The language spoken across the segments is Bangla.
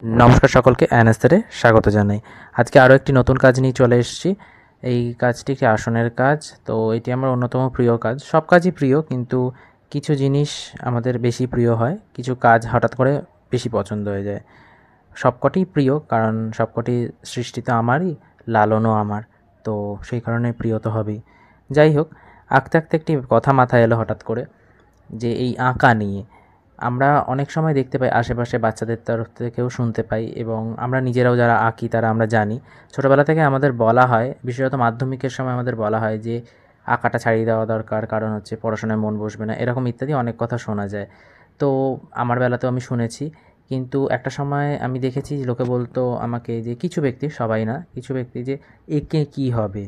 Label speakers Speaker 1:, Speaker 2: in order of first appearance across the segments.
Speaker 1: নমস্কার সকলকে অ্যানাস্তারে স্বাগত জানাই। আজকে আরও একটি নতুন কাজ নিয়ে চলে এসেছি। এই কাজটি কি আসনের কাজ। তো এটি আমার অন্যতম প্রিয় কাজ। সব কাজই প্রিয়, কিন্তু কিছু জিনিস আমাদের বেশি প্রিয় হয়, কিছু কাজ হঠাৎ করে বেশি পছন্দ হয়ে যায়। সবকটিই প্রিয়, কারণ সবকটি সৃষ্টি তো আমারই, লালনও আমার, তো সেই কারণে প্রিয় তো হবেই। যাই হোক, আঁকতে আঁকতে একটি কথা মাথায় এলো হঠাৎ করে, যে এই আঁকা নিয়ে আমরা অনেক সময় দেখতে পাই, আশেপাশে বাচ্চাদের তরফ থেকেও শুনতে পাই, এবং আমরা নিজেরাও যারা আঁকি তারা আমরা জানি, ছোটোবেলা থেকে আমাদের বলা হয়, বিশেষত মাধ্যমিকের সময় আমাদের বলা হয় যে আঁকাটা ছাড়িয়ে দেওয়া দরকার, কারণ হচ্ছে পড়াশোনায় মন বসবে না, এরকম ইত্যাদি অনেক কথা শোনা যায়। তো আমার বেলাতেও আমি শুনেছি, কিন্তু একটা সময় আমি দেখেছি লোকে বলতো আমাকে, যে কিছু ব্যক্তি, সবাই না, কিছু ব্যক্তি, যে একে কী হবে,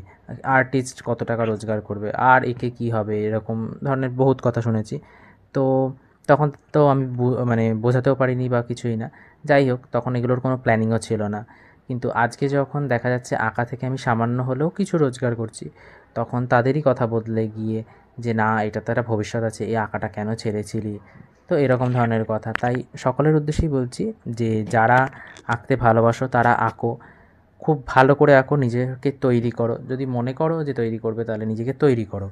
Speaker 1: আর্টিস্ট কত টাকা রোজগার করবে, আর একে কী হবে, এরকম ধরনের বহুত কথা শুনেছি। তো তখন তো আমি মানে বোঝাতেও পারিনি বা কিছুই না। যাই হোক, তখন এগুলোর কোনো প্ল্যানিংও ছিল না। কিন্তু আজকে যখন দেখা যাচ্ছে আঁকা থেকে আমি সামান্য হলেও কিছু রোজগার করছি, তখন তাদেরই কথা বদলে গিয়ে, যে না, এটা তো একটা ভবিষ্যৎ আছে, এই আঁকাটা কেন ছেড়েছিলি, তো এরকম ধরনের কথা। তাই সকলের উদ্দেশ্যেই বলছি, যে যারা আঁকতে ভালোবাসো তারা আঁকো, খুব ভালো করে আঁকো, নিজেকে তৈরি করো। যদি মনে করো যে তৈরি করবে, তাহলে নিজেকে তৈরি করো।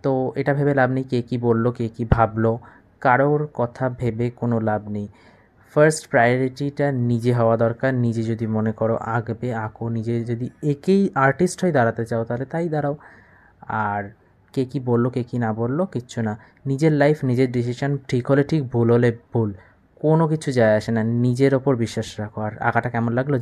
Speaker 1: তো এটা ভেবে লাভ নেই কে কী বললো, কে কী ভাবলো, কারোর কথা ভেবে কোনো লাভ নেই। ফার্স্ট প্রায়োরিটিটা নিজে হওয়া দরকার। নিজে যদি মনে করো আঁকবে, আঁকো। নিজে যদি একেই আর্টিস্ট হয়ে দাঁড়াতে চাও, তাহলে তাই দাঁড়াও। আর কে কী বললো, কে কী না বললো, কিচ্ছু না। নিজের লাইফ, নিজের ডিসিশন, ঠিক হলে ঠিক, ভুল হলে ভুল, কোনো কিছু যায় আসে না। নিজের ওপর বিশ্বাস রাখো। আর আঁকাটা কেমন লাগলো